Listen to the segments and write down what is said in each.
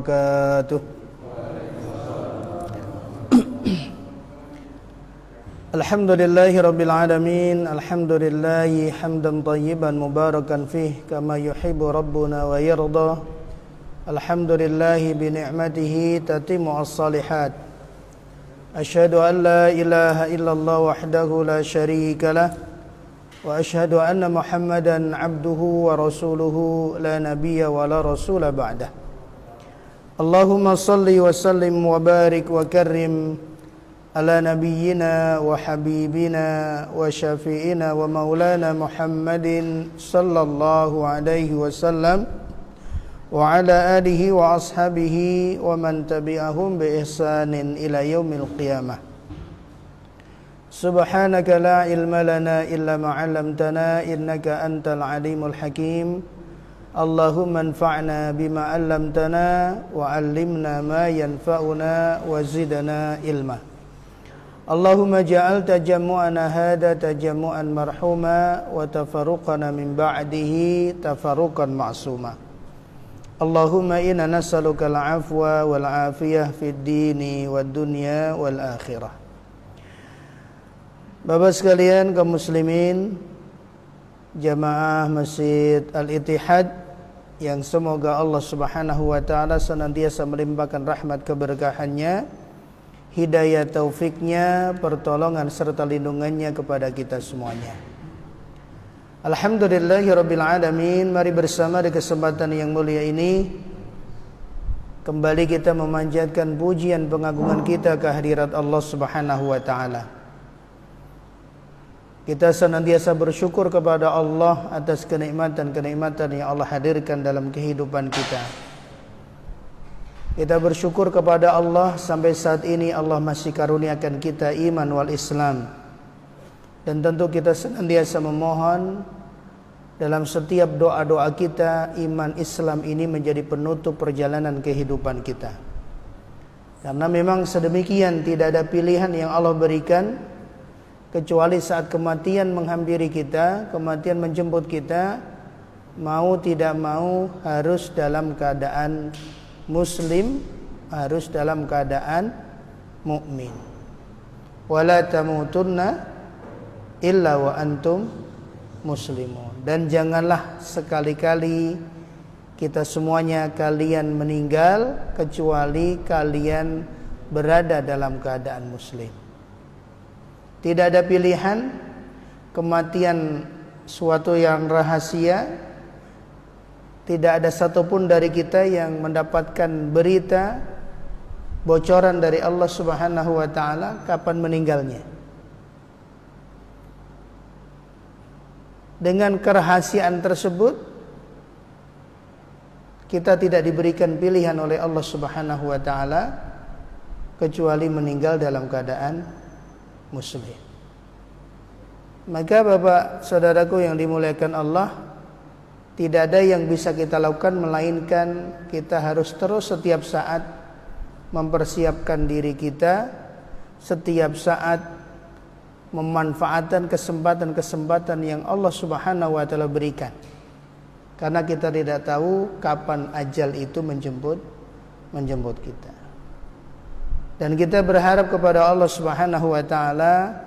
wabarakatuh. Alhamdulillahi rabbil alamin. Alhamdulillahi hamdan tayyiban mubarakan fih kama yuhibbu rabbuna wa yarda. Alhamdulillahi bi ni'matihi tatimmu as-salihat. Asyhadu an la ilaha illallah wahdahu la syarika lah. Wa asyhadu anna Muhammadan abduhu wa rasuluhu la nabiyya wa la rasula ba'dah. Allahumma salli wa sallim wa barik wa karrim ala nabiyyina wa habibina wa syafi'ina wa maulana Muhammadin sallallahu alaihi wasallam wa ala alihi wa ashabihi wa man tabi'ahum bi ihsanin ila yaumil qiyamah. Subhanaka la ilma lana illa ma 'allamtana innaka antal alimul hakim. Allahumma anfa'na bima 'allamtana wa 'allimna ma yanfa'una wa zidna ilma. Allahumma ja'al tajammu'ana hadha tajammu'an marhuma wa tafarruqana min ba'dihi tafarruqan ma'suma. Allahumma inna nas'aluka al-'afwa wal 'afiyah fid dini wad dunya wal akhirah. Bapak sekalian kaum muslimin, jamaah Masjid Al-Ittihad yang semoga Allah Subhanahu wa taala senantiasa melimpahkan rahmat keberkahannya, hidayah taufiknya, pertolongan serta lindungannya kepada kita semuanya. Alhamdulillahirabbil alamin. Mari bersama di kesempatan yang mulia ini kembali kita memanjatkan pujian pengagungan kita ke hadirat Allah Subhanahu wa taala. Kita senantiasa bersyukur kepada Allah atas kenikmatan-kenikmatan yang Allah hadirkan dalam kehidupan kita. Kita bersyukur kepada Allah sampai saat ini Allah masih karuniakan kita iman wal Islam. Dan tentu kita senantiasa memohon dalam setiap doa-doa kita, iman Islam ini menjadi penutup perjalanan kehidupan kita. Karena memang sedemikian, tidak ada pilihan yang Allah berikan kecuali saat kematian menghampiri kita, kematian menjemput kita, mau tidak mau harus dalam keadaan muslim, harus dalam keadaan mukmin. Wala tamutunna illa wa antum muslimun. Dan janganlah sekali-kali kita semuanya kalian meninggal kecuali kalian berada dalam keadaan muslim. Tidak ada pilihan, kematian suatu yang rahasia. Tidak ada satupun dari kita yang mendapatkan berita bocoran dari Allah Subhanahu wa taala kapan meninggalnya. Dengan kerahasiaan tersebut, kita tidak diberikan pilihan oleh Allah Subhanahu wa taala kecuali meninggal dalam keadaan muslim. Maka Bapak saudaraku yang dimuliakan Allah, tidak ada yang bisa kita lakukan melainkan kita harus terus setiap saat mempersiapkan diri kita, setiap saat memanfaatkan kesempatan-kesempatan yang Allah Subhanahu wa taala berikan. Karena kita tidak tahu kapan ajal itu menjemput kita. Dan kita berharap kepada Allah Subhanahu wa taala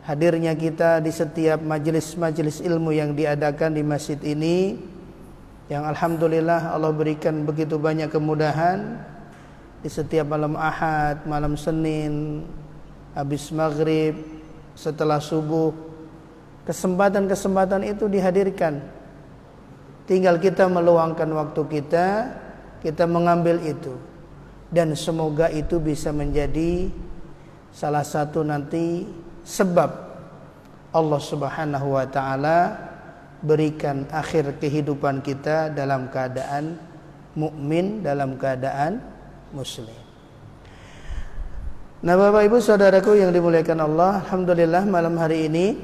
hadirnya kita di setiap majelis-majelis ilmu yang diadakan di masjid ini, yang alhamdulillah Allah berikan begitu banyak kemudahan di setiap malam Ahad, malam Senin, habis maghrib, setelah subuh. Kesempatan-kesempatan itu dihadirkan. Tinggal kita meluangkan waktu kita mengambil itu. Dan semoga itu bisa menjadi salah satu nanti sebab Allah Subhanahu wa taala berikan akhir kehidupan kita dalam keadaan mukmin, dalam keadaan muslim. Nah, Bapak Ibu saudaraku yang dimuliakan Allah, alhamdulillah malam hari ini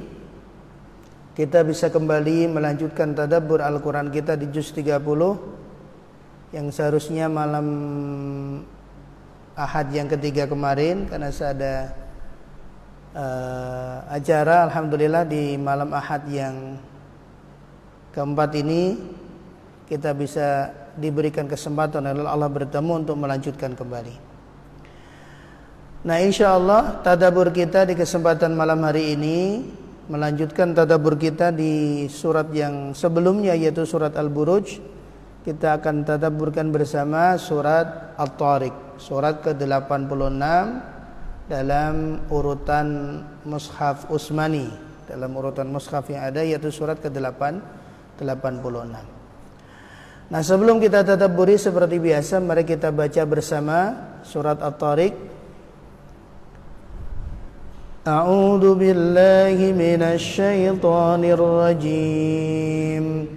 kita bisa kembali melanjutkan tadabbur Al-Qur'an kita di juz 30 yang seharusnya malam Ahad yang ketiga kemarin, karena saya ada acara alhamdulillah di malam Ahad yang keempat ini kita bisa diberikan kesempatan oleh Allah bertemu untuk melanjutkan kembali. Nah, insyaallah tadabbur kita di kesempatan malam hari ini melanjutkan tadabbur kita di surat yang sebelumnya, yaitu surat Al-Buruj. Kita akan tadabburkan bersama surat At-Tariq, surat ke-86 dalam urutan mushaf Utsmani, dalam urutan mushaf yang ada, yaitu surat ke-86. Nah, sebelum kita tadabburi seperti biasa, mari kita baca bersama surat At-Tariq. A'udzu billahi minasy syaithanir rajim.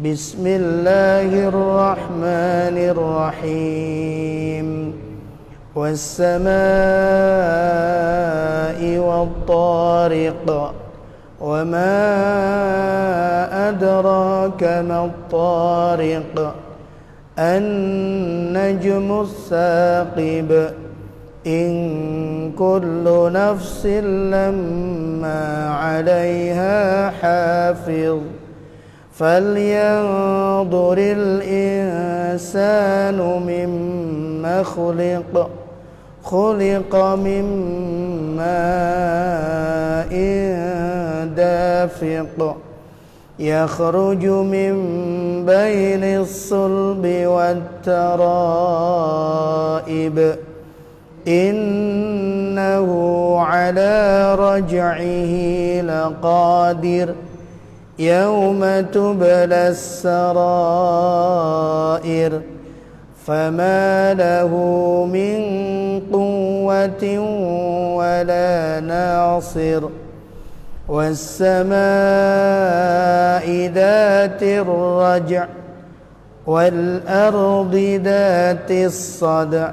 Bismillahirrahmanirrahim. Was-samaa'i wat-tariq. Wa ma adraka mat-tariq. An-najmus saqib. In kullu nafsin lamma 'alayha hafiz. فلينظر الإنسان مما خلق من ماء دافق يخرج من بين الصلب والترائب إنه على رجعه لقادر يوم تبلى السرائر فما له من قوة ولا ناصر والسماء ذات الرجع والأرض ذات الصدع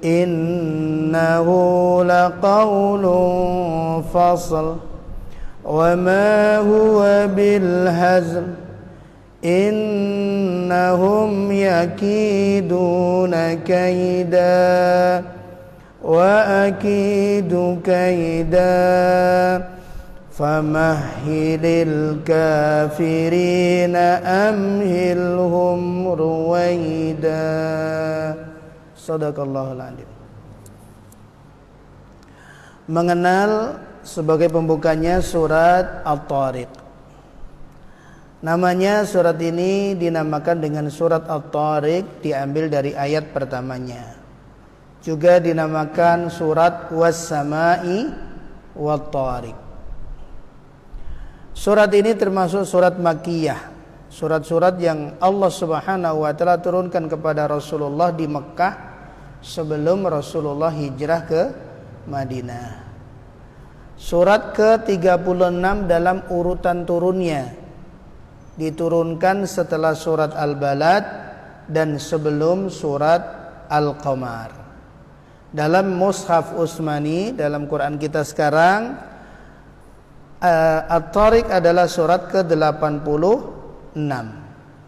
إنه لقول فصل وما هو بالهزل إنهم يكيدون كيدا وأكيد كيدا فمهل الكافرين أمهلهم رويدا. Sadaqallahul Adzim. Mengenal sebagai pembukanya surat At-Tariq. Namanya surat ini dinamakan dengan surat At-Tariq, diambil dari ayat pertamanya. Juga dinamakan surat Was-Sama'i Wat-Tariq. Surat ini termasuk surat Makkiyah, surat-surat yang Allah Subhanahu wa taala turunkan kepada Rasulullah di Mekkah sebelum Rasulullah hijrah ke Madinah. Surat ke-36 dalam urutan turunnya, diturunkan setelah surat Al-Balad dan sebelum surat Al-Qamar. Dalam mushaf Utsmani, dalam Quran kita sekarang, At-Tariq adalah surat ke-86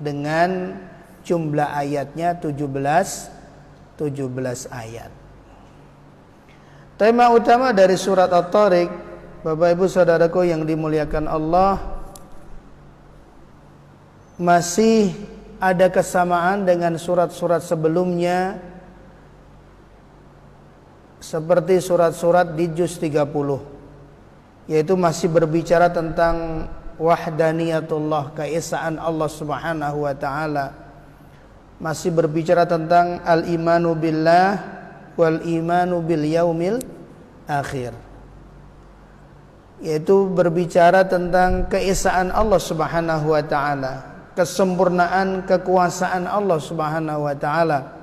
dengan jumlah ayatnya 17 ayat. Tema utama dari surat At-Tariq, Bapak Ibu Saudaraku yang dimuliakan Allah, masih ada kesamaan dengan surat-surat sebelumnya, seperti surat-surat di juz 30, yaitu masih berbicara tentang wahdaniyatullah, keesaan Allah Subhanahu wa taala, masih berbicara tentang al-imanu billah wal imanu bil yaumil akhir, yaitu berbicara tentang keesaan Allah Subhanahu wa taala, kesempurnaan kekuasaan Allah Subhanahu wa taala,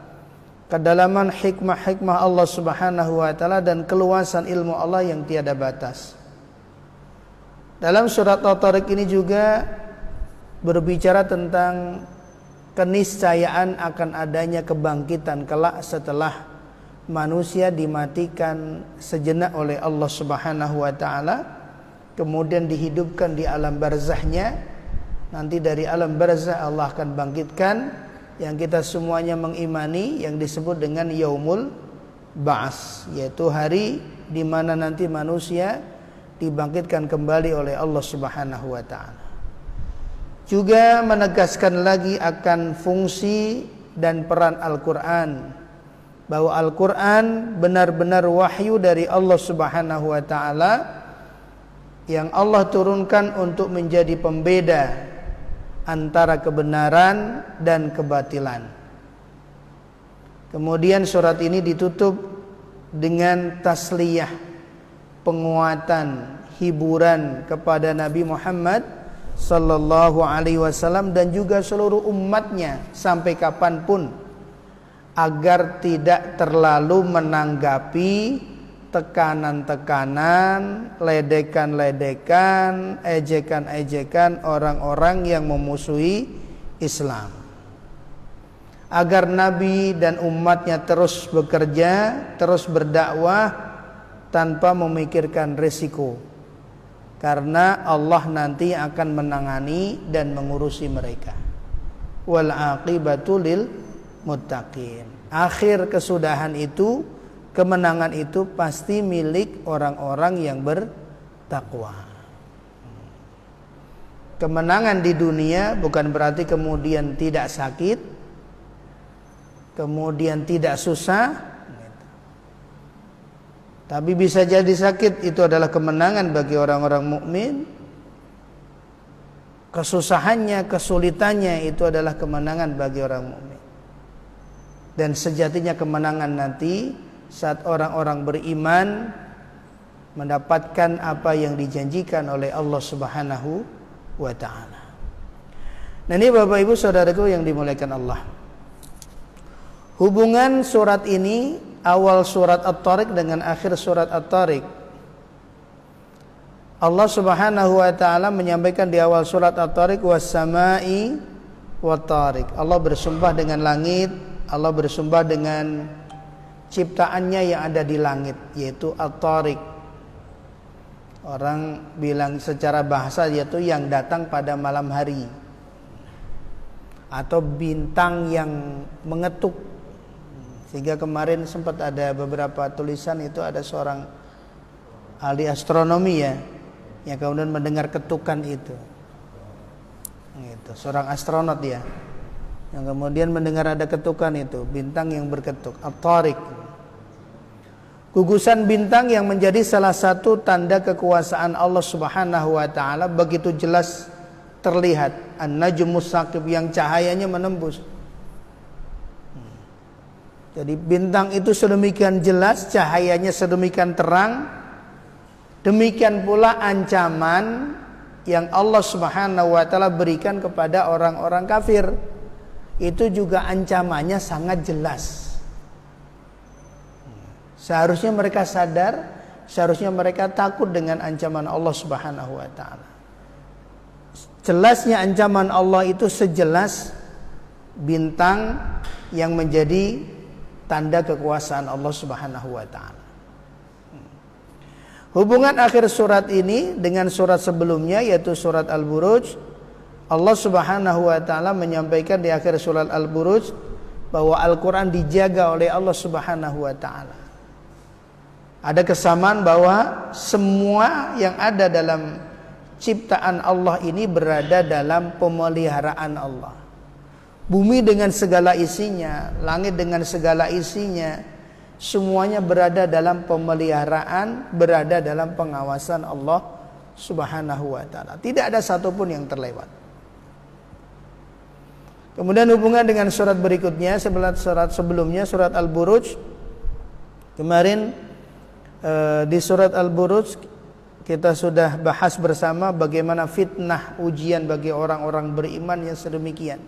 kedalaman hikmah-hikmah Allah Subhanahu wa taala, dan keluasan ilmu Allah yang tiada batas. Dalam surat At-Tariq ini juga berbicara tentang keniscayaan akan adanya kebangkitan kelak setelah manusia dimatikan sejenak oleh Allah Subhanahu wa taala, kemudian dihidupkan di alam barzahnya. Nanti dari alam barzah Allah akan bangkitkan, yang kita semuanya mengimani, yang disebut dengan Yaumul Ba'ats, yaitu hari di mana nanti manusia dibangkitkan kembali oleh Allah Subhanahu wa taala. Juga menegaskan lagi akan fungsi dan peran Al-Quran, bahwa Al-Quran benar-benar wahyu dari Allah Subhanahu wa ta'ala yang Allah turunkan untuk menjadi pembeda antara kebenaran dan kebatilan. Kemudian surat ini ditutup dengan tasliyah, penguatan, hiburan kepada Nabi Muhammad sallallahu alaihi wasallam dan juga seluruh umatnya sampai kapanpun, agar tidak terlalu menanggapi tekanan-tekanan, ledekan-ledekan, ejekan-ejekan orang-orang yang memusuhi Islam. Agar Nabi dan umatnya terus bekerja, terus berdakwah tanpa memikirkan risiko. Karena Allah nanti akan menangani dan mengurusi mereka. Wal aqibatu lil muttaqin. Akhir kesudahan itu, kemenangan itu pasti milik orang-orang yang bertakwa. Kemenangan di dunia bukan berarti kemudian tidak sakit, kemudian tidak susah. Tapi bisa jadi sakit itu adalah kemenangan bagi orang-orang mukmin. Kesusahannya, kesulitannya itu adalah kemenangan bagi orang mukmin. Dan sejatinya kemenangan nanti saat orang-orang beriman mendapatkan apa yang dijanjikan oleh Allah Subhanahu wa ta'ala. Nah, ini Bapak Ibu Saudaraku yang dimuliakan Allah. Hubungan surat ini, awal surat At-Tariq dengan akhir surat At-Tariq. Allah Subhanahu wa ta'ala menyampaikan di awal surat At-Tariq, was-sama'i wat-tariq. Allah bersumpah dengan langit, Allah bersumpah dengan ciptaannya yang ada di langit, yaitu At-Tariq. Orang bilang secara bahasa yaitu yang datang pada malam hari, atau bintang yang mengetuk. Sehingga kemarin sempat ada beberapa tulisan itu, ada seorang ahli astronomi ya, yang kemudian mendengar ketukan itu. Seorang astronot ya, yang kemudian mendengar ada ketukan itu, bintang yang berketuk, At-Tariq. Gugusan bintang yang menjadi salah satu tanda kekuasaan Allah Subhanahu wa ta'ala begitu jelas terlihat. An-Najmus Saqib, yang cahayanya menembus. Jadi bintang itu sedemikian jelas, cahayanya sedemikian terang. Demikian pula ancaman yang Allah Subhanahu wa ta'ala berikan kepada orang-orang kafir. Itu juga ancamannya sangat jelas. Seharusnya mereka sadar, seharusnya mereka takut dengan ancaman Allah Subhanahu wa ta'ala. Jelasnya ancaman Allah itu sejelas bintang yang menjadi tanda kekuasaan Allah Subhanahu wa ta'ala. Hubungan akhir surat ini dengan surat sebelumnya, yaitu surat Al-Buruj. Allah Subhanahu wa ta'ala menyampaikan di akhir surat Al-Buruj bahwa Al-Quran dijaga oleh Allah Subhanahu wa ta'ala. Ada kesamaan bahwa semua yang ada dalam ciptaan Allah ini berada dalam pemeliharaan Allah. Bumi dengan segala isinya, langit dengan segala isinya, semuanya berada dalam pemeliharaan, berada dalam pengawasan Allah Subhanahu wa ta'ala. Tidak ada satupun yang terlewat. Kemudian hubungan dengan surat berikutnya, surat sebelumnya, surat Al-Buruj. Kemarin di surat Al-Buruj kita sudah bahas bersama bagaimana fitnah ujian bagi orang-orang beriman yang sedemikian.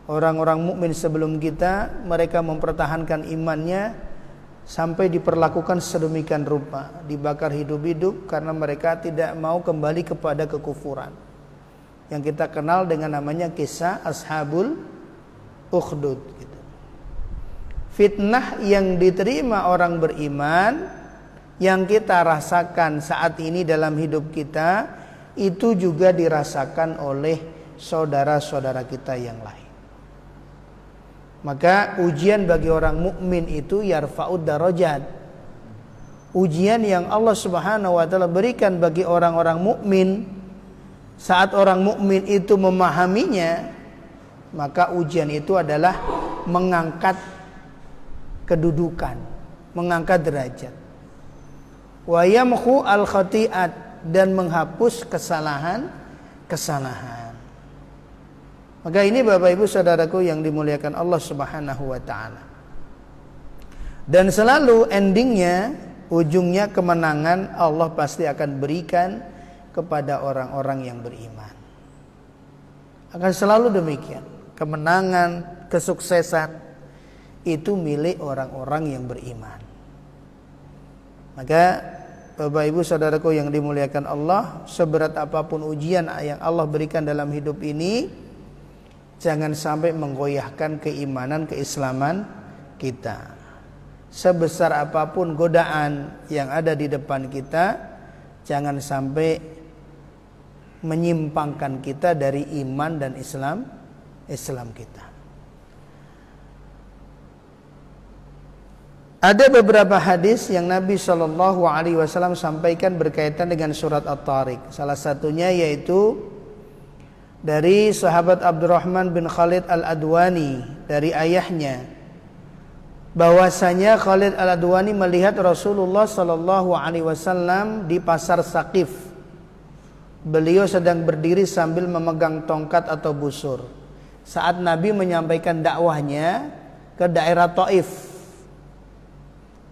Orang-orang mukmin sebelum kita, mereka mempertahankan imannya sampai diperlakukan sedemikian rupa, dibakar hidup-hidup karena mereka tidak mau kembali kepada kekufuran. Yang kita kenal dengan namanya kisah Ashabul Ukhdud gitu. Fitnah yang diterima orang beriman, yang kita rasakan saat ini dalam hidup kita, itu juga dirasakan oleh saudara-saudara kita yang lain. Maka ujian bagi orang mukmin itu yarfa'ud darajat. Ujian yang Allah Subhanahu wa ta'ala berikan bagi orang-orang mukmin saat orang mukmin itu memahaminya, maka ujian itu adalah mengangkat kedudukan, mengangkat derajat. Wa yamhu al-khati'at, dan menghapus kesalahan. Maka ini Bapak Ibu Saudaraku yang dimuliakan Allah Subhanahu wa taala. Dan selalu endingnya, ujungnya kemenangan Allah pasti akan berikan kepada orang-orang yang beriman. Akan selalu demikian. Kemenangan, kesuksesan itu milik orang-orang yang beriman. Maka Bapak Ibu Saudaraku yang dimuliakan Allah, seberat apapun ujian yang Allah berikan dalam hidup ini, jangan sampai menggoyahkan keimanan, keislaman kita. Sebesar apapun godaan yang ada di depan kita, jangan sampai menyimpangkan kita dari iman dan Islam kita. Ada beberapa hadis yang Nabi SAW sampaikan berkaitan dengan surat At-Tariq. Salah satunya yaitu dari sahabat Abdurrahman bin Khalid Al-Adwani, dari ayahnya, bahwasanya Khalid Al-Adwani melihat Rasulullah SAW di pasar Saqif. Beliau sedang berdiri sambil memegang tongkat atau busur saat Nabi menyampaikan dakwahnya ke daerah Taif.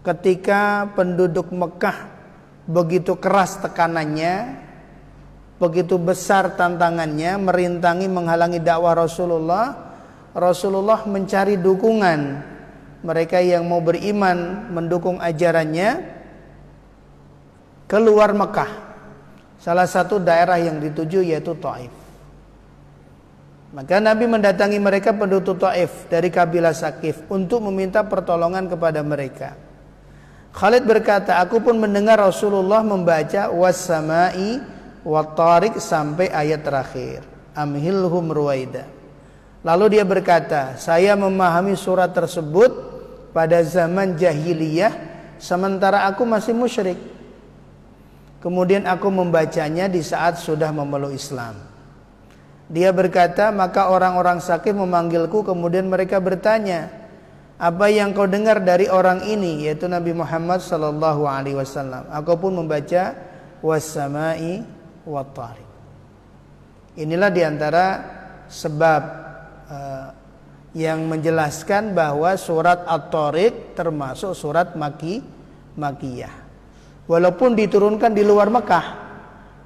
Ketika penduduk Mekah begitu keras tekanannya, begitu besar tantangannya, merintangi, menghalangi dakwah Rasulullah mencari dukungan. Mereka yang mau beriman mendukung ajarannya keluar Mekah. Salah satu daerah yang dituju yaitu Taif. Maka Nabi mendatangi mereka penduduk Taif dari kabilah Saqif untuk meminta pertolongan kepada mereka. Khalid berkata, aku pun mendengar Rasulullah membaca was-sama'i wat-tariq sampai ayat terakhir, amhilhum ruwaida. Lalu dia berkata, saya memahami surat tersebut pada zaman jahiliyah sementara aku masih musyrik. Kemudian aku membacanya di saat sudah memeluk Islam. Dia berkata, maka orang-orang Saqif memanggilku, kemudian mereka bertanya, apa yang kau dengar dari orang ini, yaitu Nabi Muhammad SAW. Aku pun membaca was-sama'i wat-tariq. Inilah diantara sebab yang menjelaskan bahwa surat At-Tariq termasuk surat Makiyah. Walaupun diturunkan di luar Mekah,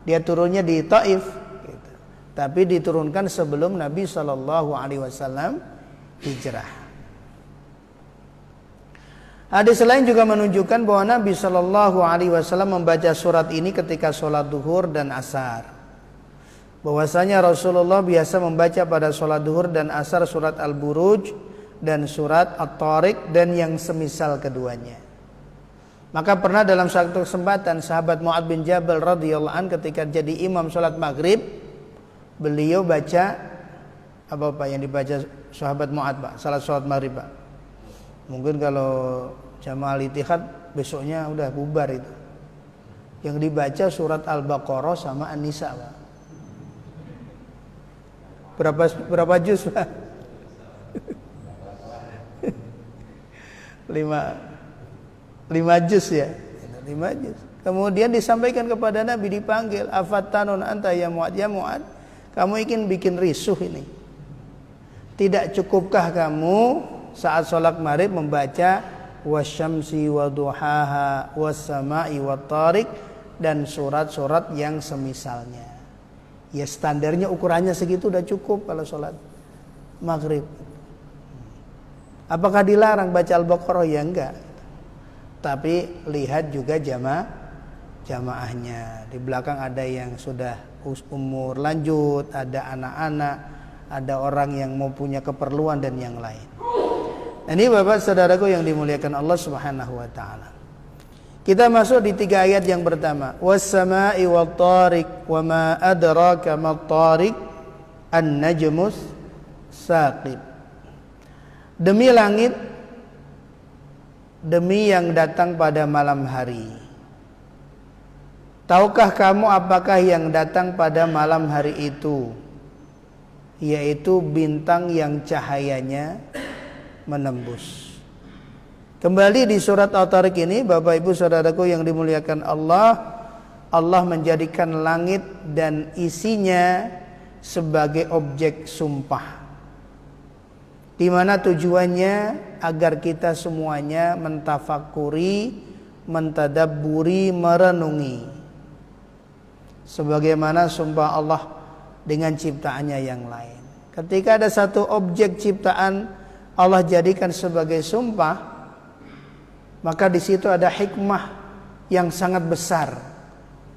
dia turunnya di Taif, gitu. Tapi diturunkan sebelum Nabi SAW hijrah. Hadis lain juga menunjukkan bahwa Nabi SAW membaca surat ini ketika sholat duhur dan asar. Bahwasanya Rasulullah biasa membaca pada sholat duhur dan asar surat Al-Buruj dan surat At-Tariq dan yang semisal keduanya. Maka pernah dalam satu kesempatan sahabat Mu'adz bin Jabal radhiyallahu anhu ketika jadi imam sholat maghrib, beliau baca apa Pak yang dibaca sahabat Mu'adz Pak, salat sholat maghrib Pak. Mungkin kalau jamaah Al-Ittihad besoknya udah bubar itu. Yang dibaca surat Al-Baqarah sama An-Nisa Pak. Berapa juz Pak? 5 juz ya. 5 juz. Kemudian disampaikan kepada Nabi, dipanggil, afattanun anta ya Mu'adz, ya Mu'adz, kamu ingin bikin risuh ini. Tidak cukupkah kamu saat sholat maghrib membaca wasyamsi waduhaha wassama'i wattariq dan surat-surat yang semisalnya? Ya standarnya ukurannya segitu udah cukup kalau sholat maghrib. Apakah dilarang baca Al-Baqarah? Ya enggak. Tapi lihat juga jamaahnya. Di belakang ada yang sudah umur lanjut, ada anak-anak, ada orang yang mau punya keperluan dan yang lain. Ini Bapak Saudaraku yang dimuliakan Allah Subhanahu wa taala. Kita masuk di 3 ayat yang pertama. Was-sama'i wat-tariq wa ma adraka mat-tariq an-najmus saqib. Demi langit, demi yang datang pada malam hari. Tahukah kamu apakah yang datang pada malam hari itu? Yaitu bintang yang cahayanya menembus. Kembali di surat At-Tariq ini, Bapak Ibu Saudaraku yang dimuliakan Allah, Allah menjadikan langit dan isinya sebagai objek sumpah, di mana tujuannya agar kita semuanya mentafakuri, mentadabburi, merenungi sebagaimana sumpah Allah dengan ciptaannya yang lain. Ketika ada satu objek ciptaan Allah jadikan sebagai sumpah, maka di situ ada hikmah yang sangat besar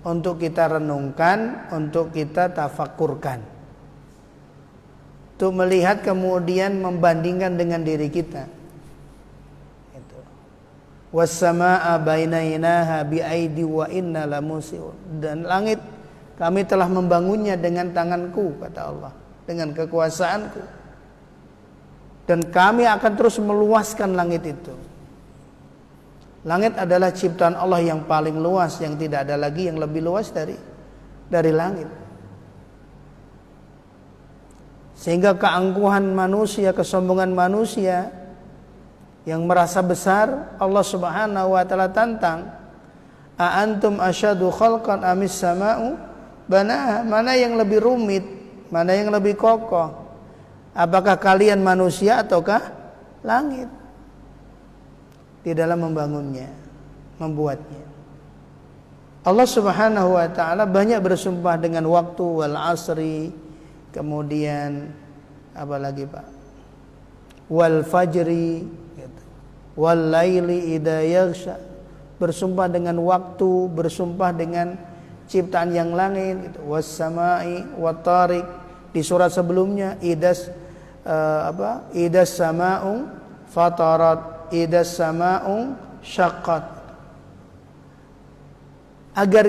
untuk kita renungkan, untuk kita tafakurkan, untuk melihat kemudian membandingkan dengan diri kita. Was-samaa'a banainaha bi'aidi wa inna lamusiun. Dan langit kami telah membangunnya dengan tanganku, kata Allah, dengan kekuasaanku. Dan kami akan terus meluaskan langit itu. Langit adalah ciptaan Allah yang paling luas, yang tidak ada lagi yang lebih luas dari langit. Sehingga keangkuhan manusia, kesombongan manusia yang merasa besar, Allah Subhanahu wa taala tantang, a antum asyadu khalqan amis sama'u banaha, mana yang lebih rumit, mana yang lebih kokoh, apakah kalian manusia ataukah langit di dalam membangunnya, membuatnya. Allah Subhanahu wa taala banyak bersumpah dengan waktu, wal asri, kemudian apa lagi Pak, wal fajri, wal laili idza yaghsha, bersumpah dengan waktu, bersumpah dengan ciptaan yang lain, gitu. Was samai wat tariq, di surat sebelumnya idas idas sama'u fatarat, idas sama'u syaqqat. Agar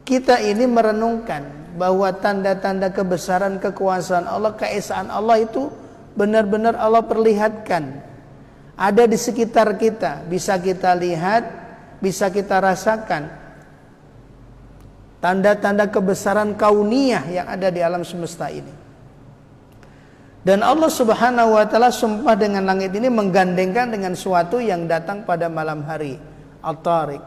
kita ini merenungkan bahwa tanda-tanda kebesaran, kekuasaan Allah, keesaan Allah itu benar-benar Allah perlihatkan, ada di sekitar kita, bisa kita lihat, bisa kita rasakan. Tanda-tanda kebesaran kauniyah yang ada di alam semesta ini. Dan Allah Subhanahu wa taala sumpah dengan langit ini menggandengkan dengan suatu yang datang pada malam hari, At-Tariq.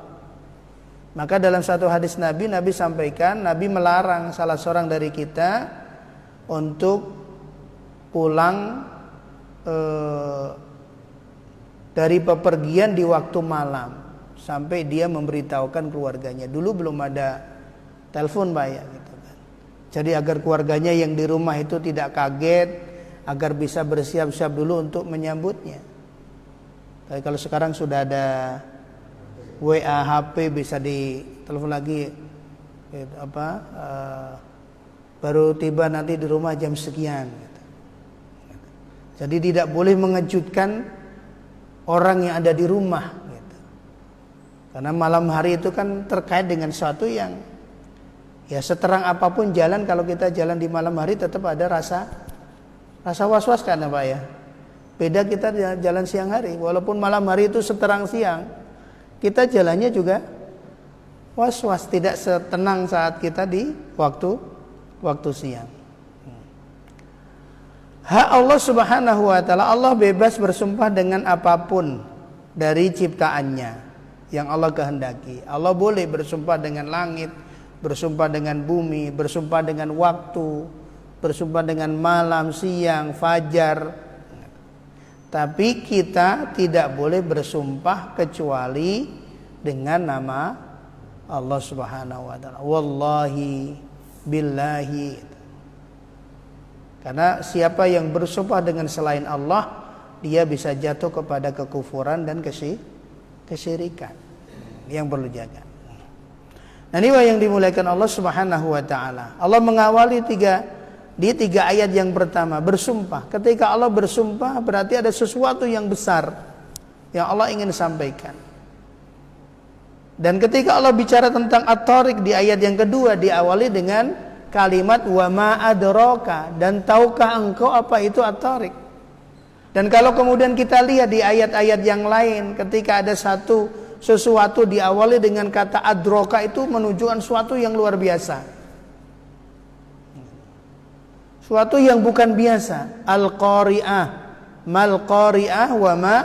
Maka dalam satu hadis Nabi sampaikan, Nabi melarang salah seorang dari kita untuk pulang dari bepergian di waktu malam sampai dia memberitahukan keluarganya. Dulu belum ada telepon Pak ya, gitu kan. Jadi agar keluarganya yang di rumah itu tidak kaget, agar bisa bersiap-siap dulu untuk menyambutnya. Tapi kalau sekarang sudah ada WA, HP, bisa ditelepon lagi, gitu, baru tiba nanti di rumah jam sekian, gitu. Jadi tidak boleh mengejutkan orang yang ada di rumah, gitu. Karena malam hari itu kan terkait dengan sesuatu yang, ya seterang apapun jalan, kalau kita jalan di malam hari tetap ada rasa was-was kan Pak ya. Beda kita jalan siang hari, walaupun malam hari itu seterang siang, kita jalannya juga was-was, tidak setenang saat kita di waktu siang. Hak Allah Subhanahu wa taala, Allah bebas bersumpah dengan apapun dari ciptaannya yang Allah kehendaki. Allah boleh bersumpah dengan langit, bersumpah dengan bumi, bersumpah dengan waktu, bersumpah dengan malam, siang, fajar. Tapi kita tidak boleh bersumpah kecuali dengan nama Allah Subhanahu wa taala. Wallahi, billahi. Karena siapa yang bersumpah dengan selain Allah, dia bisa jatuh kepada kekufuran dan kesyirikan. Yang perlu jaga. Nah, ini yang dimuliakan Allah Subhanahu wa taala. Allah mengawali di tiga ayat yang pertama bersumpah. Ketika Allah bersumpah berarti ada sesuatu yang besar yang Allah ingin sampaikan. Dan ketika Allah bicara tentang At-Tariq di ayat yang kedua, diawali dengan kalimat wa ma adraka, dan tahukah engkau apa itu At-Tariq. Dan kalau kemudian kita lihat di ayat-ayat yang lain, ketika ada satu sesuatu diawali dengan kata adroka itu menunjukkan sesuatu yang luar biasa, suatu yang bukan biasa. Al-qari'ah, mal qari'ah wa ma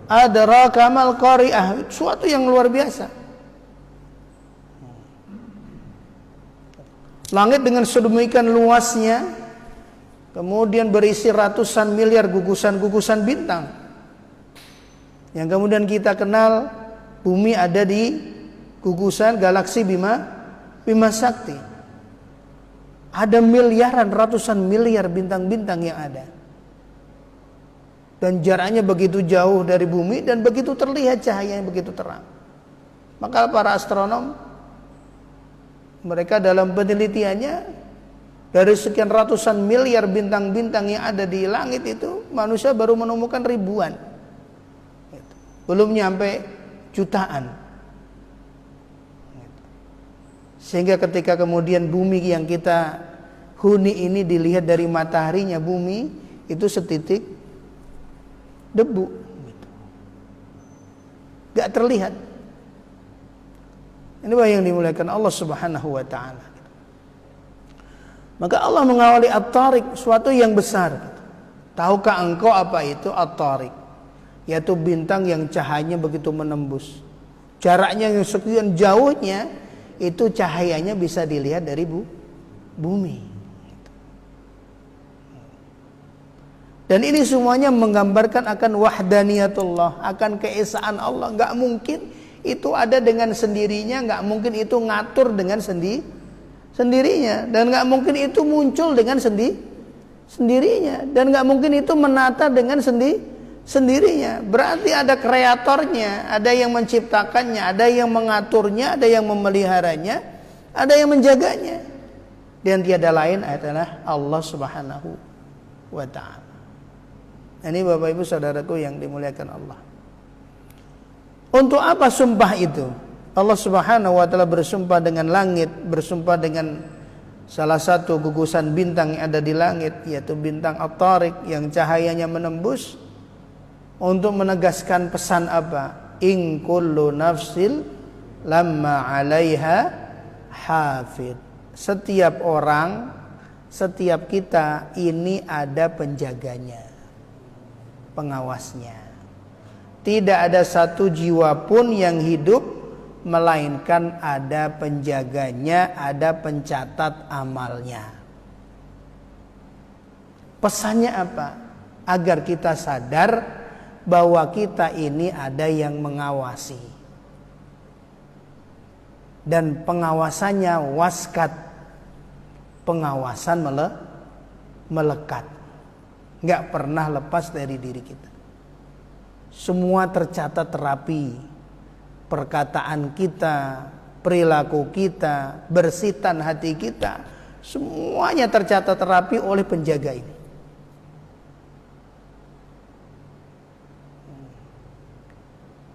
adraka mal qari'ah, suatu yang luar biasa. Langit dengan sedemikian luasnya, kemudian berisi ratusan miliar gugusan-gugusan bintang. Yang kemudian kita kenal bumi ada di gugusan galaksi Bima Sakti. Ada miliaran, ratusan miliar bintang-bintang yang ada. Dan jaraknya begitu jauh dari bumi dan begitu terlihat cahayanya begitu terang. Maka para astronom, mereka dalam penelitiannya, dari sekian ratusan miliar bintang-bintang yang ada di langit itu, manusia baru menemukan ribuan, belum nyampe jutaan. Sehingga ketika kemudian bumi yang kita huni ini dilihat dari mataharinya, bumi itu setitik debu, gak terlihat. Ini yang dimuliakan Allah Subhanahu wa ta'ala. Maka Allah mengawali At-Tariq, suatu yang besar. Tahukah engkau apa itu At-Tariq? Yaitu bintang yang cahayanya begitu menembus. Jaraknya yang sekian jauhnya, itu cahayanya bisa dilihat dari bumi. Dan ini semuanya menggambarkan akan wahdaniyatullah, akan keesaan Allah. Gak mungkin itu ada dengan sendirinya, gak mungkin itu ngatur dengan sendirinya, dan gak mungkin itu muncul dengan sendirinya, dan gak mungkin itu menata dengan sendirinya. Berarti ada kreatornya, ada yang menciptakannya, ada yang mengaturnya, ada yang memeliharanya, ada yang menjaganya. Dan tiada lain adalah Allah Subhanahu wa ta'ala. Ini Bapak Ibu saudaraku yang dimuliakan Allah. Untuk apa sumpah itu? Allah Subhanahu wa ta'ala bersumpah dengan langit, bersumpah dengan salah satu gugusan bintang yang ada di langit, yaitu bintang At-Tariq yang cahayanya menembus, untuk menegaskan pesan apa? In kullu nafsil lamma 'alaiha hafid. Setiap orang, setiap kita ini ada penjaganya, pengawasnya. Tidak ada satu jiwa pun yang hidup melainkan ada penjaganya, ada pencatat amalnya. Pesannya apa? Agar kita sadar bahwa kita ini ada yang mengawasi. Dan pengawasannya waskat, pengawasan melekat, gak pernah lepas dari diri kita. Semua tercatat rapi, perkataan kita, perilaku kita, bersitan hati kita, semuanya tercatat rapi oleh penjaga ini.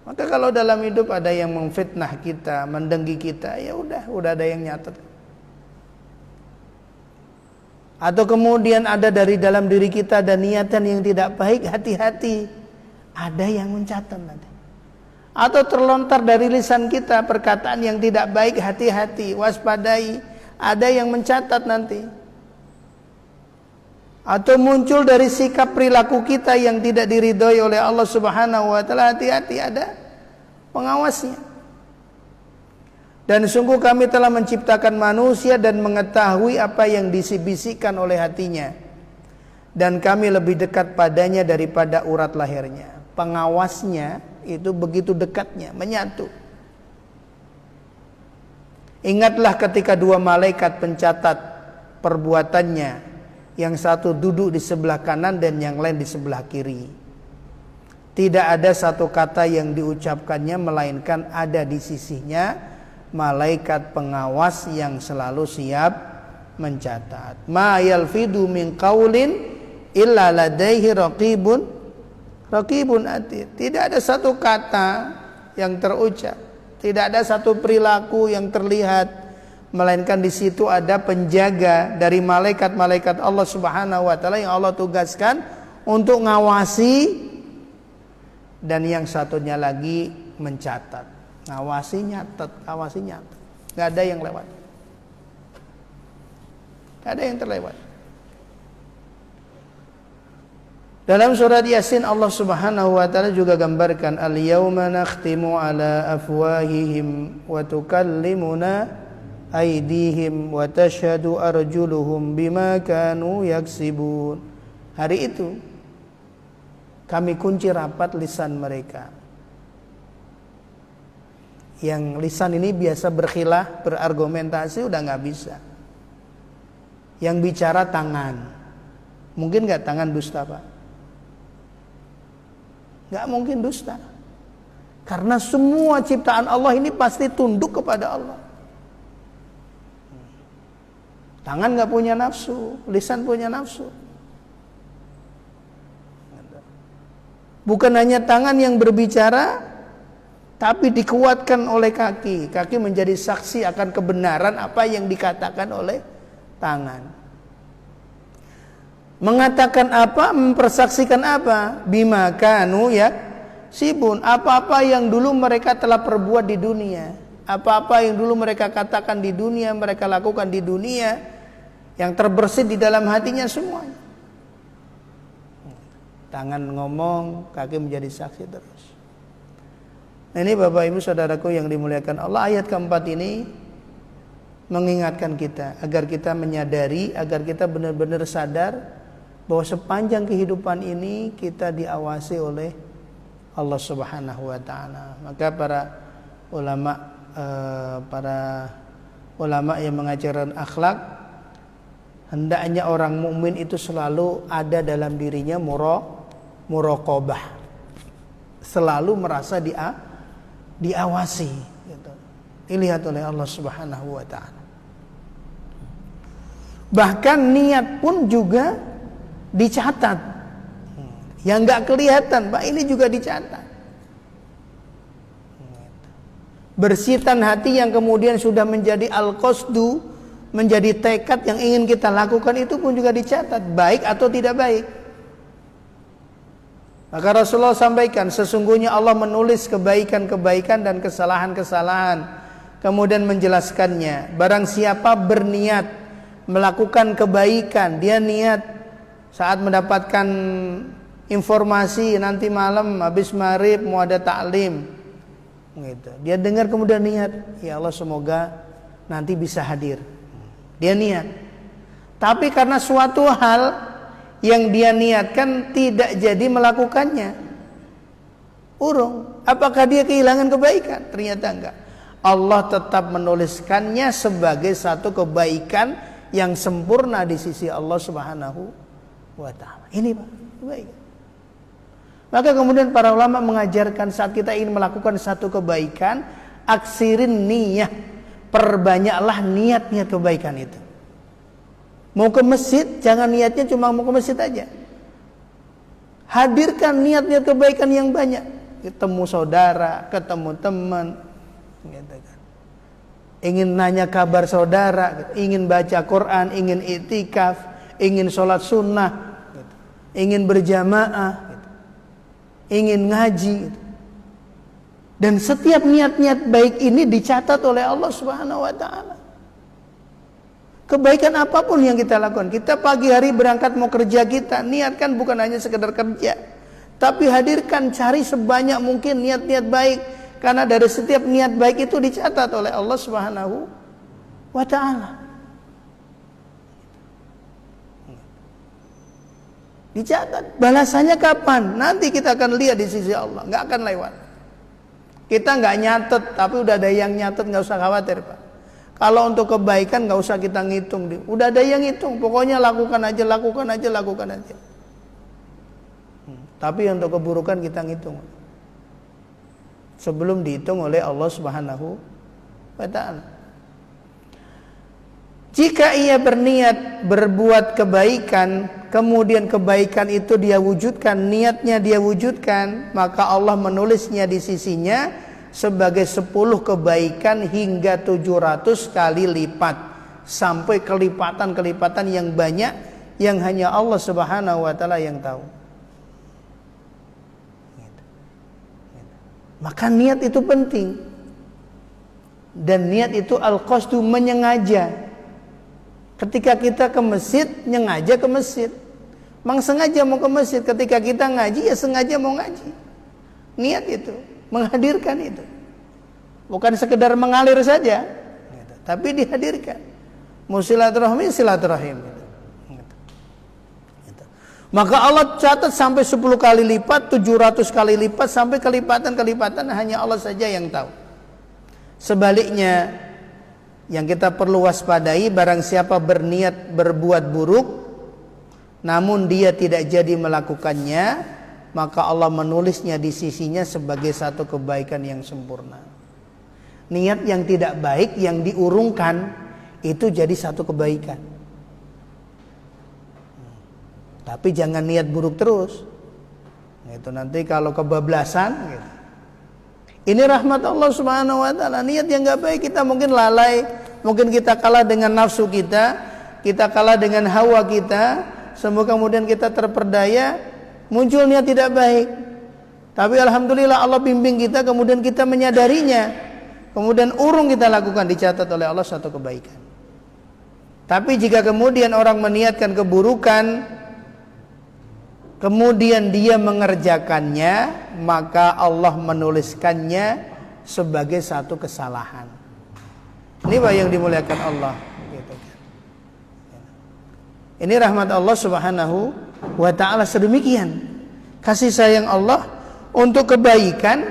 Maka kalau dalam hidup ada yang memfitnah kita, mendengki kita, ya udah ada yang nyatet. Atau kemudian ada dari dalam diri kita ada niatan yang tidak baik, hati-hati. Ada yang mencatat nanti. Atau terlontar dari lisan kita perkataan yang tidak baik, hati-hati, waspadai. Ada yang mencatat nanti. Atau muncul dari sikap perilaku kita yang tidak diridhoi oleh Allah Subhanahu wa ta'ala, hati-hati, ada pengawasnya. Dan sungguh kami telah menciptakan manusia dan mengetahui apa yang dibisikkan oleh hatinya. Dan kami lebih dekat padanya daripada urat lahirnya. Pengawasnya itu begitu dekatnya, menyatu. Ingatlah ketika dua malaikat pencatat perbuatannya, yang satu duduk di sebelah kanan dan yang lain di sebelah kiri. Tidak ada satu kata yang diucapkannya melainkan ada di sisinya malaikat pengawas yang selalu siap mencatat. Ma yalfidu min qaulin illa ladaihi raqibun atid. Tidak ada satu kata yang terucap, tidak ada satu perilaku yang terlihat, melainkan di situ ada penjaga dari malaikat-malaikat Allah Subhanahu wa ta'ala yang Allah tugaskan untuk ngawasi. Dan yang satunya lagi mencatat. Ngawasi, nyatet, ngawasi, nyatet. Gak ada yang lewat. Gak ada yang terlewat. Dalam surat Yasin Allah Subhanahu wa taala juga gambarkan al-yauma nakhtimu ala afwahihim wa tukallimuna aydihim wa tashhadu arjuluhum bima kanu yaksibun. Hari itu kami kunci rapat lisan mereka. Yang lisan ini biasa berkhilaf, berargumentasi udah nggak bisa. Yang bicara tangan. Mungkin nggak tangan dusta, Pak? Nggak mungkin dusta. Karena semua ciptaan Allah ini pasti tunduk kepada Allah. Tangan nggak punya nafsu, lisan punya nafsu. Bukan hanya tangan yang berbicara, tapi dikuatkan oleh kaki. Kaki menjadi saksi akan kebenaran apa yang dikatakan oleh tangan. Mengatakan apa, mempersaksikan apa? Bima kanu ya sibun. Apa-apa yang dulu mereka telah perbuat di dunia, apa-apa yang dulu mereka katakan di dunia, mereka lakukan di dunia, yang terbersit di dalam hatinya semuanya. Tangan ngomong, kaki menjadi saksi terus. Nah, ini Bapak Ibu Saudaraku yang dimuliakan Allah, ayat keempat ini mengingatkan kita agar kita menyadari, agar kita benar-benar sadar bahwa sepanjang kehidupan ini kita diawasi oleh Allah Subhanahu wa taala. Maka para ulama yang mengajarkan akhlak, hendaknya orang mukmin itu selalu ada dalam dirinya muraqabah. Selalu merasa diawasi gitu. Dilihat oleh Allah Subhanahu wa taala. Bahkan niat pun juga dicatat. Yang enggak kelihatan, Pak, ini juga dicatat. Bersitan hati yang kemudian sudah menjadi al-qasdu, menjadi tekad yang ingin kita lakukan, itu pun juga dicatat, baik atau tidak baik. Maka Rasulullah sampaikan, sesungguhnya Allah menulis kebaikan-kebaikan dan kesalahan-kesalahan, kemudian menjelaskannya. Barang siapa berniat melakukan kebaikan, dia niat saat mendapatkan informasi nanti malam habis maghrib mau ada taklim gitu. Dia dengar kemudian niat, ya Allah semoga nanti bisa hadir. Dia niat. Tapi karena suatu hal yang dia niatkan tidak jadi melakukannya, urung. Apakah dia kehilangan kebaikan? Ternyata enggak. Allah tetap menuliskannya sebagai satu kebaikan yang sempurna di sisi Allah Subhanahu wa ta'ala. Ini Pak, kebaikan. Maka kemudian para ulama mengajarkan saat kita ingin melakukan satu kebaikan, aksirin niyah, perbanyaklah niat-niat kebaikan itu. Mau ke masjid, jangan niatnya cuma mau ke masjid aja. Hadirkan niat-niat kebaikan yang banyak. Ketemu saudara, ketemu teman, gitu kan. Ingin nanya kabar saudara, ingin baca Quran, ingin iktikaf, ingin sholat sunnah, gitu. Ingin berjamaah, gitu. Ingin ngaji, gitu. Dan setiap niat-niat baik ini dicatat oleh Allah Subhanahu wa ta'ala. Kebaikan apapun yang kita lakukan, kita pagi hari berangkat mau kerja, kita niatkan bukan hanya sekedar kerja, tapi hadirkan, cari sebanyak mungkin niat-niat baik, karena dari setiap niat baik itu dicatat oleh Allah Subhanahu wa ta'ala. Dicatat. Balasannya kapan? Nanti kita akan lihat di sisi Allah, nggak akan lewat. Kita nggak nyatet, tapi udah ada yang nyatet, nggak usah khawatir Pak. Kalau untuk kebaikan nggak usah kita ngitung, udah ada yang ngitung. Pokoknya lakukan aja, lakukan aja, lakukan aja. Tapi untuk keburukan kita ngitung sebelum dihitung oleh Allah Subhanahu wa ta'ala. Jika ia berniat berbuat kebaikan, kemudian kebaikan itu dia wujudkan, niatnya dia wujudkan, maka Allah menulisnya di sisinya sebagai 10 kebaikan hingga 700 kali lipat, sampai kelipatan-kelipatan yang banyak yang hanya Allah Subhanahu wa ta'ala yang tahu. Maka niat itu penting. Dan niat itu al-qasdu, menyengaja. Ketika kita ke masjid, nyengaja ke masjid. Mang sengaja mau ke masjid. Ketika kita ngaji, ya sengaja mau ngaji. Niat itu, menghadirkan itu. Bukan sekedar mengalir saja, tapi dihadirkan. Mau silaturahmi, silaturahim. Maka Allah catat sampai 10 kali lipat, 700 kali lipat, sampai kelipatan-kelipatan hanya Allah saja yang tahu. Sebaliknya, yang kita perlu waspadai, barang siapa berniat berbuat buruk namun dia tidak jadi melakukannya, maka Allah menulisnya di sisinya sebagai satu kebaikan yang sempurna. Niat yang tidak baik yang diurungkan itu jadi satu kebaikan. Tapi jangan niat buruk terus. Itu nanti kalau kebablasan gitu. Ini rahmat Allah Subhanahu wa taala. Niat yang enggak baik, kita mungkin lalai, mungkin kita kalah dengan nafsu kita kalah dengan hawa kita, semoga kemudian kita terperdaya, muncul niat tidak baik. Tapi alhamdulillah Allah bimbing kita, kemudian kita menyadarinya, kemudian urung kita lakukan, dicatat oleh Allah satu kebaikan. Tapi jika kemudian orang meniatkan keburukan, kemudian dia mengerjakannya, maka Allah menuliskannya sebagai satu kesalahan. Ini Pak yang dimuliakan Allah. Ini rahmat Allah Subhanahu wa ta'ala sedemikian. Kasih sayang Allah untuk kebaikan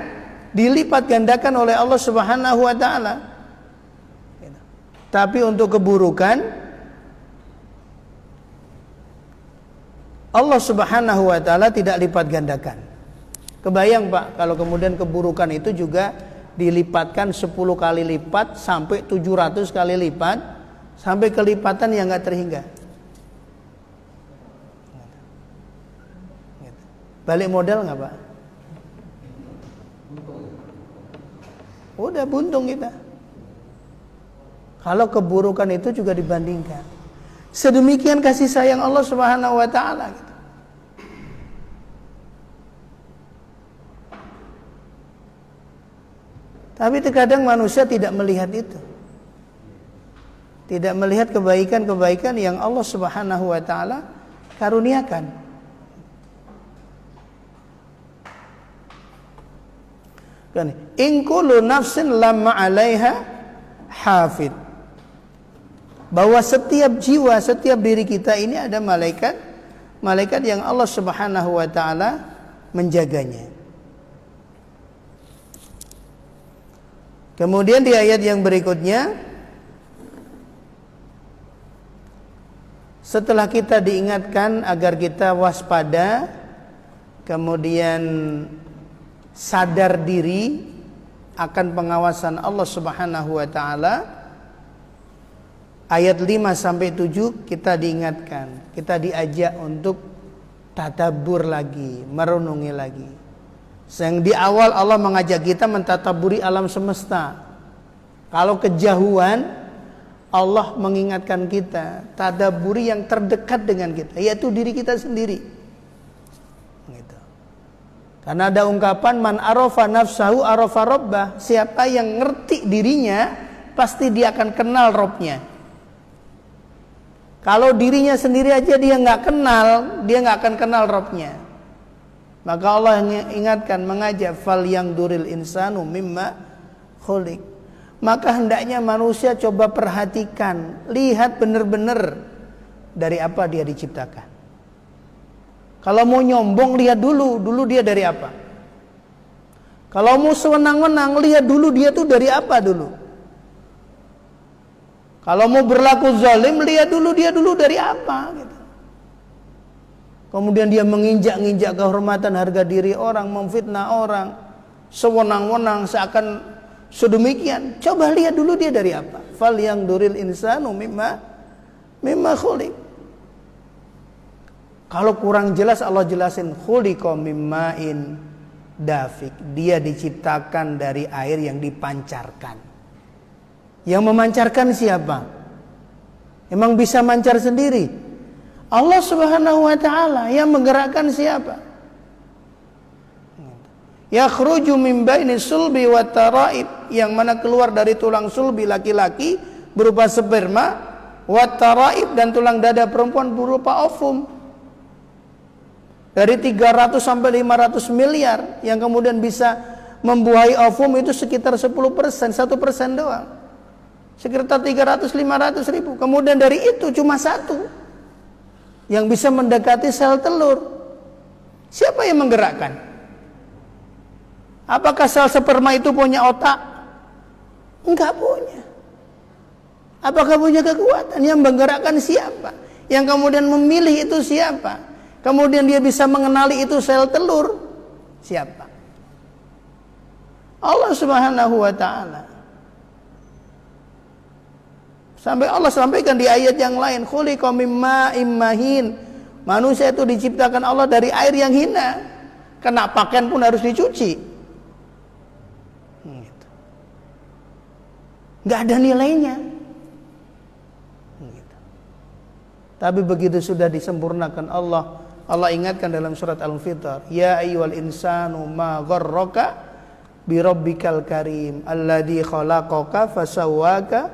dilipat gandakan oleh Allah Subhanahu wa ta'ala. Tapi untuk keburukan, Allah Subhanahu wa ta'ala tidak lipat gandakan. Kebayang Pak, kalau kemudian keburukan itu juga dilipatkan 10 kali lipat sampai 700 kali lipat, sampai kelipatan yang gak terhingga. Balik modal gak Pak? Udah buntung kita. Kalau keburukan itu juga dibandingkan. Sedemikian kasih sayang Allah Subhanahu wa ta'ala gitu. Tapi terkadang manusia tidak melihat itu. Tidak melihat kebaikan-kebaikan yang Allah Subhanahu wa ta'ala karuniakan. Kan, in kullu nafsin lamma 'alaiha hafid. Bahwa setiap jiwa, setiap diri kita ini ada malaikat yang Allah Subhanahu wa ta'ala menjaganya. Kemudian di ayat yang berikutnya, setelah kita diingatkan agar kita waspada, kemudian sadar diri akan pengawasan Allah Subhanahu wa ta'ala, ayat 5 sampai 7 kita diingatkan, kita diajak untuk tadabbur lagi, merenungi lagi. Yang di awal Allah mengajak kita mentadabburi alam semesta. Kalau kejauhan, Allah mengingatkan kita tadabburi yang terdekat dengan kita, yaitu diri kita sendiri. Gitu. Karena ada ungkapan man arafa nafsahu arafa rabbah. Siapa yang ngerti dirinya, pasti dia akan kenal Robnya. Kalau dirinya sendiri aja dia nggak kenal, dia nggak akan kenal Robnya. Maka Allah ingatkan, mengajak fal yang duril insanu mimma khuliq. Maka hendaknya manusia coba perhatikan, lihat benar-benar dari apa dia diciptakan. Kalau mau nyombong, lihat dulu dia dari apa. Kalau mau sewenang-wenang, lihat dulu dia tuh dari apa dulu. Kalau mau berlaku zalim, lihat dulu dia dari apa gitu. Kemudian dia menginjak-injak kehormatan harga diri orang, memfitnah orang, sewenang-wenang seakan sedemikian. Coba lihat dulu dia dari apa. Fal yang duril insanu mimma khuliq. Kalau kurang jelas Allah jelasin, khuliqa mimma'in dafik. Dia diciptakan dari air yang dipancarkan. Yang memancarkan siapa? Emang bisa mancar sendiri? Allah Subhanahu wa ta'ala. Yang menggerakkan siapa? yakhruju min baini sulbi wa taraib, yang mana keluar dari tulang sulbi laki-laki berupa sperma, wa taraib, dan tulang dada perempuan berupa ovum. Dari 300 sampai 500 miliar yang kemudian bisa membuahi ovum itu sekitar 10%, 1% doang. Sekitar 300-500 ribu. Kemudian dari itu cuma satu yang bisa mendekati sel telur. Siapa yang menggerakkan? Apakah sel sperma itu punya otak? Enggak punya. Apakah punya kekuatan? Yang menggerakkan siapa? Yang kemudian memilih itu siapa? Kemudian dia bisa mengenali itu sel telur siapa? Allah Subhanahu wa ta'ala. Sampai Allah sampaikan di ayat yang lain, khuliqa mim ma'im mahin. Manusia itu diciptakan Allah dari air yang hina. Kena pakaian pun harus dicuci. Gitu. Gak ada nilainya. Gitu. Tapi begitu sudah disempurnakan Allah, Allah ingatkan dalam surat Al-Fitar, ya ayyuhal insanu ma gharraka bi rabbikal karim alladzi khalaqaka fasawwaka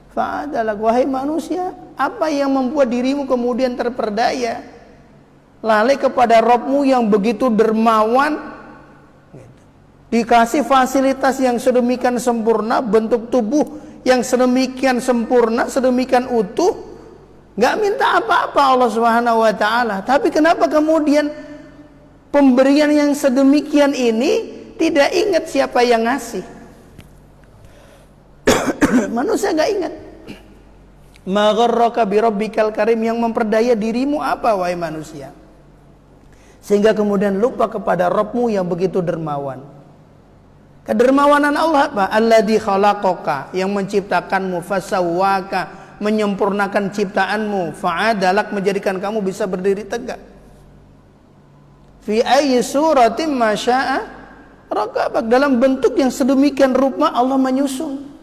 fa'adalak. Wahai manusia, apa yang membuat dirimu kemudian terperdaya lalai kepada Rabbmu yang begitu dermawan, dikasih fasilitas yang sedemikian sempurna, bentuk tubuh yang sedemikian sempurna, sedemikian utuh, nggak minta apa-apa Allah Subhanahu wa ta'ala. Tapi kenapa kemudian pemberian yang sedemikian ini tidak ingat siapa yang ngasih? Manusia nggak ingat. Ma gharraka bi rabbikal karim, yang memperdaya dirimu apa wahai manusia, sehingga kemudian lupa kepada Rabbmu yang begitu dermawan. Kedermawanan Allah apa? Alladzi khalaqaka, yang menciptakanmu, fasawwaka, menyempurnakan ciptaanmu, fa'adalak, menjadikan kamu bisa berdiri tegak. Fi ayyi suratin ma syaa rakabak, dalam bentuk yang sedemikian rupa Allah menyusun.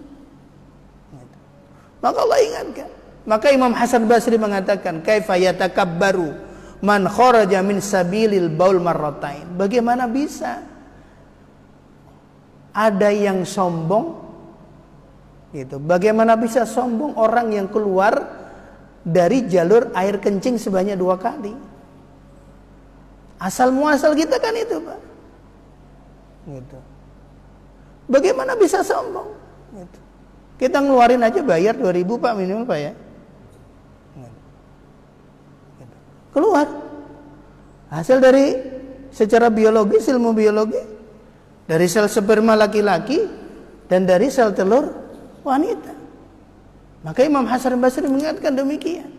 Maka Allah ingatkan. Maka Imam Hasan Basri mengatakan, kaifa yatakabbaru man kharaja min sabilil baul marratain. Bagaimana bisa ada yang sombong? Gitu. Bagaimana bisa sombong orang yang keluar dari jalur air kencing sebanyak 2 kali? Asal muasal kita kan itu, Pak. Gitu. Bagaimana bisa sombong? Gitu. Kita ngeluarin aja bayar 2.000 Pak minimal Pak ya. Gitu. Keluar. Hasil dari secara biologis, ilmu biologi, dari sel sperma laki-laki dan dari sel telur wanita. Maka Imam Hasan Basri mengatakan demikian.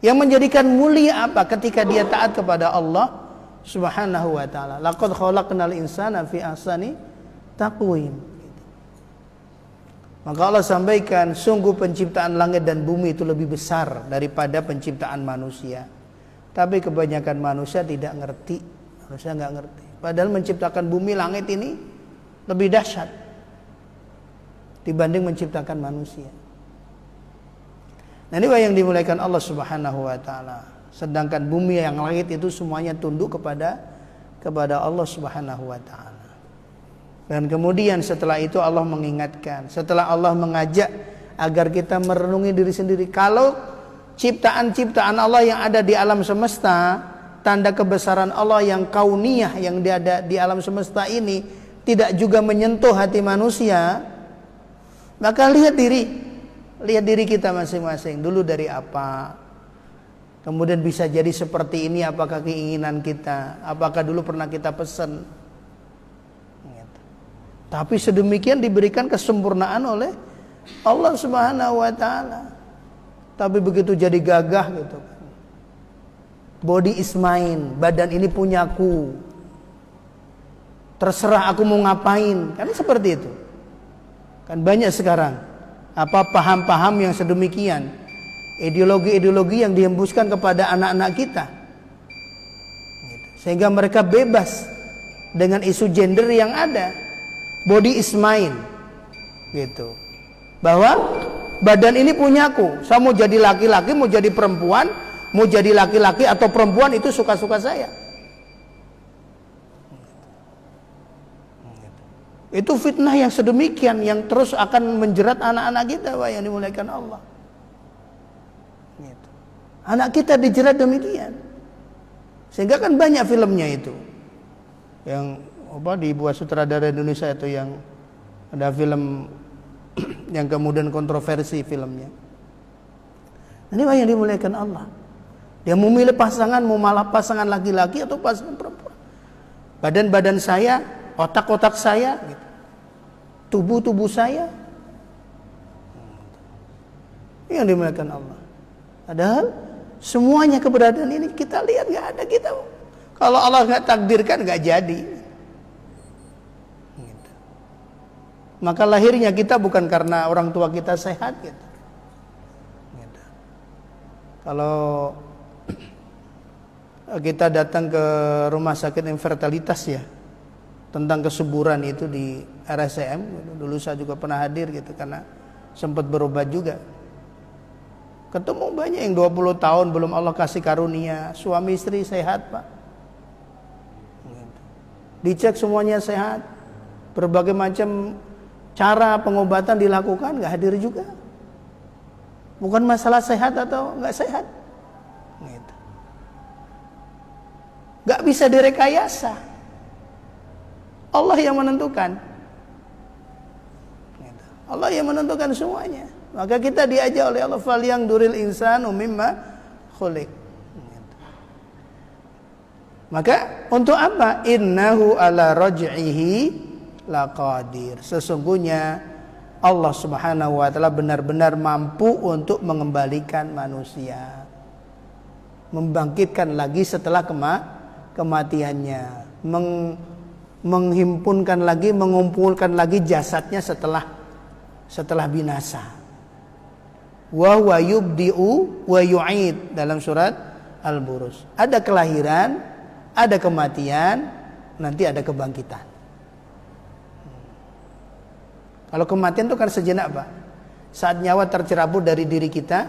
Yang menjadikan mulia apa? Ketika dia taat kepada Allah Subhanahu wa ta'ala. Laqad khalaqnal insana fi ahsani taqwim. Maka Allah sampaikan, sungguh penciptaan langit dan bumi itu lebih besar daripada penciptaan manusia. Tapi kebanyakan manusia tidak ngerti. Manusia nggak ngerti. Padahal menciptakan bumi langit ini lebih dahsyat dibanding menciptakan manusia. Nah, ini yang dimulaikan Allah Subhanahu wa ta'ala. Sedangkan bumi yang langit itu semuanya tunduk kepada Allah Subhanahu wa ta'ala. Dan kemudian setelah itu Allah mengingatkan, setelah Allah mengajak agar kita merenungi diri sendiri. Kalau ciptaan-ciptaan Allah yang ada di alam semesta, tanda kebesaran Allah yang kauniyah yang ada di alam semesta ini tidak juga menyentuh hati manusia, maka lihat diri kita masing-masing dulu dari apa, kemudian bisa jadi seperti ini, apakah keinginan kita, apakah dulu pernah kita pesan. Tapi sedemikian diberikan kesempurnaan oleh Allah Subhanahu wa ta'ala. Tapi begitu jadi gagah gitu, body is mine, badan ini punyaku, terserah aku mau ngapain. Kan seperti itu. Kan banyak sekarang paham-paham yang sedemikian, ideologi-ideologi yang dihembuskan kepada anak-anak kita, sehingga mereka bebas dengan isu gender yang ada. Body is mine, gitu. Bahwa badan ini punyaku. Saya mau jadi laki-laki, mau jadi perempuan, mau jadi laki-laki atau perempuan itu suka-suka saya. Itu fitnah yang sedemikian yang terus akan menjerat anak-anak kita, Pak, yang dimuliakan Allah. Gitu. Anak kita dijerat demikian. Sehingga kan banyak filmnya itu. Yang dibuat sutradara Indonesia itu, yang ada film yang kemudian kontroversi filmnya. Ini Pak yang dimuliakan Allah. Dia memilih pasangan, mau malah pasangan laki-laki atau pasangan perempuan. Badan-badan saya, otak-otak saya, gitu. Tubuh-tubuh saya. Ini yang dimuliakan Allah. Padahal semuanya keberadaan ini kita lihat nggak ada kita. Kalau Allah nggak takdirkan nggak jadi. Gitu. Maka lahirnya kita bukan karena orang tua kita sehat, gitu. Gitu. Kalau kita datang ke rumah sakit infertilitas ya, tentang kesuburan itu di RSCM, dulu saya juga pernah hadir gitu, karena sempat berobat juga. Ketemu banyak yang 20 tahun belum Allah kasih karunia, suami istri sehat, Pak. Dicek semuanya sehat, berbagai macam cara pengobatan dilakukan, nggak hadir juga. Bukan masalah sehat atau nggak sehat, gitu. Nggak bisa direkayasa. Allah yang menentukan. Allah yang menentukan semuanya. Maka kita diajak oleh Allah, falyangduril insanu mimma khuliq. Maka untuk apa? Innahu ala raj'ihi laqadir. Sesungguhnya Allah Subhanahu wa taala benar-benar mampu untuk mengembalikan manusia, membangkitkan lagi setelah kematiannya, menghimpunkan lagi, mengumpulkan lagi jasadnya setelah binasa. Wa huwa yubdi'u wa yu'id, dalam surat Al-Buruz. Ada kelahiran, ada kematian, nanti ada kebangkitan. Kalau kematian itu kan sejenak, Pak. Saat nyawa tercerabut dari diri kita,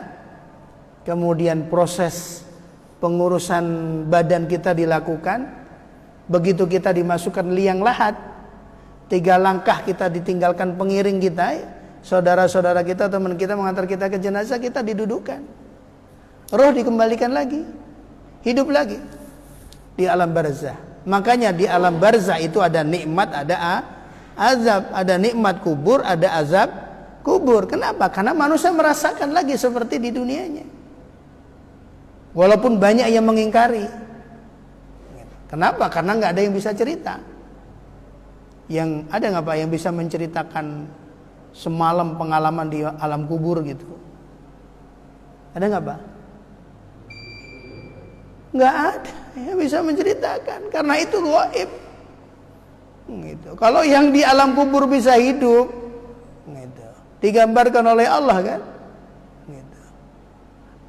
kemudian proses pengurusan badan kita dilakukan. Begitu kita dimasukkan liang lahat, 3 langkah kita ditinggalkan pengiring kita, saudara-saudara kita, teman kita mengantar kita ke jenazah, kita didudukkan. Roh dikembalikan lagi, hidup lagi di alam barzah. Makanya di alam barzah itu ada nikmat, ada azab, ada nikmat kubur, ada azab kubur. Kenapa? Karena manusia merasakan lagi seperti di dunianya. Walaupun banyak yang mengingkari. Kenapa? Karena nggak ada yang bisa cerita. Yang ada nggak Pak yang bisa menceritakan semalam pengalaman di alam kubur gitu? Ada nggak Pak? Nggak ada yang bisa menceritakan, karena itu gaib. Gitu. Kalau yang di alam kubur bisa hidup, gitu, digambarkan oleh Allah kan, gitu,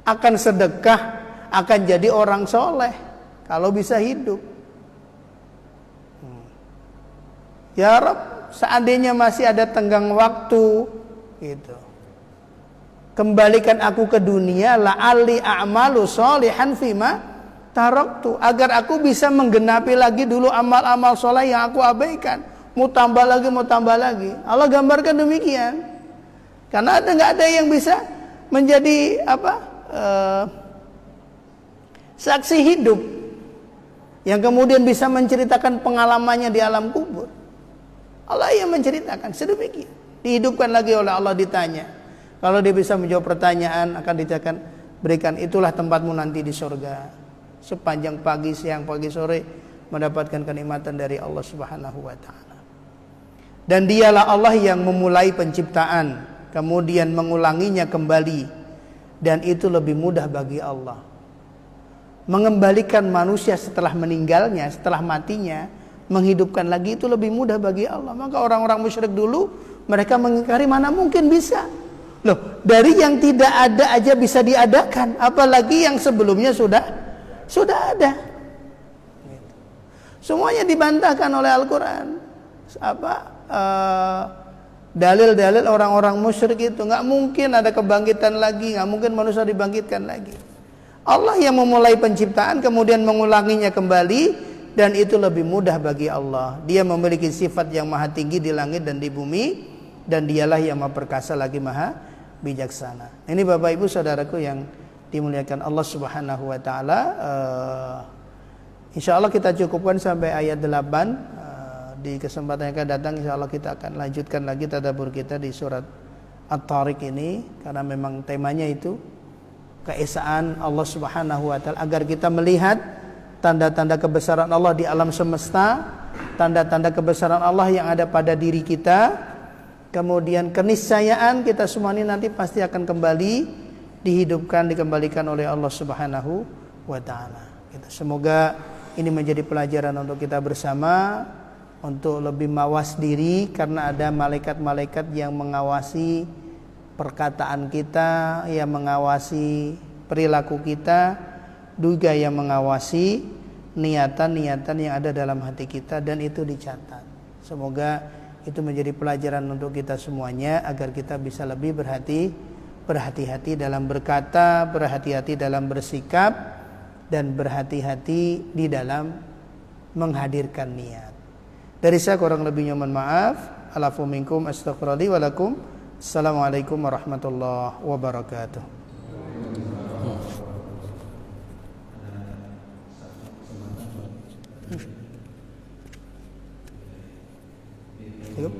akan sedekah, akan jadi orang soleh kalau bisa hidup. Ya Rabb, seandainya masih ada tenggang waktu, gitu, kembalikan aku ke dunia, la'alli a'malu sholihan fima taraktu, agar aku bisa menggenapi lagi dulu amal-amal soleh yang aku abaikan. Mau tambah lagi, mau tambah lagi. Allah gambarkan demikian. Karena nggak ada yang bisa menjadi saksi hidup yang kemudian bisa menceritakan pengalamannya di alam kubur. Allah yang menceritakan sedemikian. Dihidupkan lagi oleh Allah, ditanya. Kalau dia bisa menjawab pertanyaan, akan dikatakan, berikan, itulah tempatmu nanti di surga. Sepanjang pagi, siang, pagi, sore mendapatkan kenikmatan dari Allah Subhanahu wa taala. Dan dialah Allah yang memulai penciptaan, kemudian mengulanginya kembali, dan itu lebih mudah bagi Allah. Mengembalikan manusia setelah meninggalnya, setelah matinya, menghidupkan lagi, itu lebih mudah bagi Allah. Maka orang-orang musyrik dulu, mereka mengingkari, mana mungkin bisa. Loh, dari yang tidak ada aja bisa diadakan, apalagi yang sebelumnya sudah ada. Semuanya dibantahkan oleh Al-Quran. Dalil-dalil orang-orang musyrik itu, nggak mungkin ada kebangkitan lagi, nggak mungkin manusia dibangkitkan lagi. Allah yang memulai penciptaan, kemudian mengulanginya kembali, dan itu lebih mudah bagi Allah. Dia memiliki sifat yang maha tinggi di langit dan di bumi, dan dialah yang maha perkasa lagi maha bijaksana. Ini Bapak Ibu Saudaraku yang dimuliakan Allah Subhanahu wa taala. Insyaallah kita cukupkan sampai ayat 8. Di kesempatan yang akan datang insyaallah kita akan lanjutkan lagi tadabbur kita di surat At-Tariq ini, karena memang temanya itu keesaan Allah Subhanahu wa taala, agar kita melihat tanda-tanda kebesaran Allah di alam semesta, tanda-tanda kebesaran Allah yang ada pada diri kita, kemudian keniscayaan kita semua ini nanti pasti akan kembali dihidupkan, dikembalikan oleh Allah Subhanahu wa taala. Semoga ini menjadi pelajaran untuk kita bersama, untuk lebih mawas diri, karena ada malaikat-malaikat yang mengawasi perkataan kita, yang mengawasi perilaku kita, juga yang mengawasi niatan-niatan yang ada dalam hati kita, dan itu dicatat. Semoga itu menjadi pelajaran untuk kita semuanya, agar kita bisa lebih berhati-hati dalam berkata, berhati-hati dalam bersikap, dan berhati-hati di dalam menghadirkan niat. Dari saya kurang lebihnya mohon maaf. Alafu minkum astaghfirullahi wa lakum. Assalamualaikum warahmatullahi wabarakatuh. Cukup?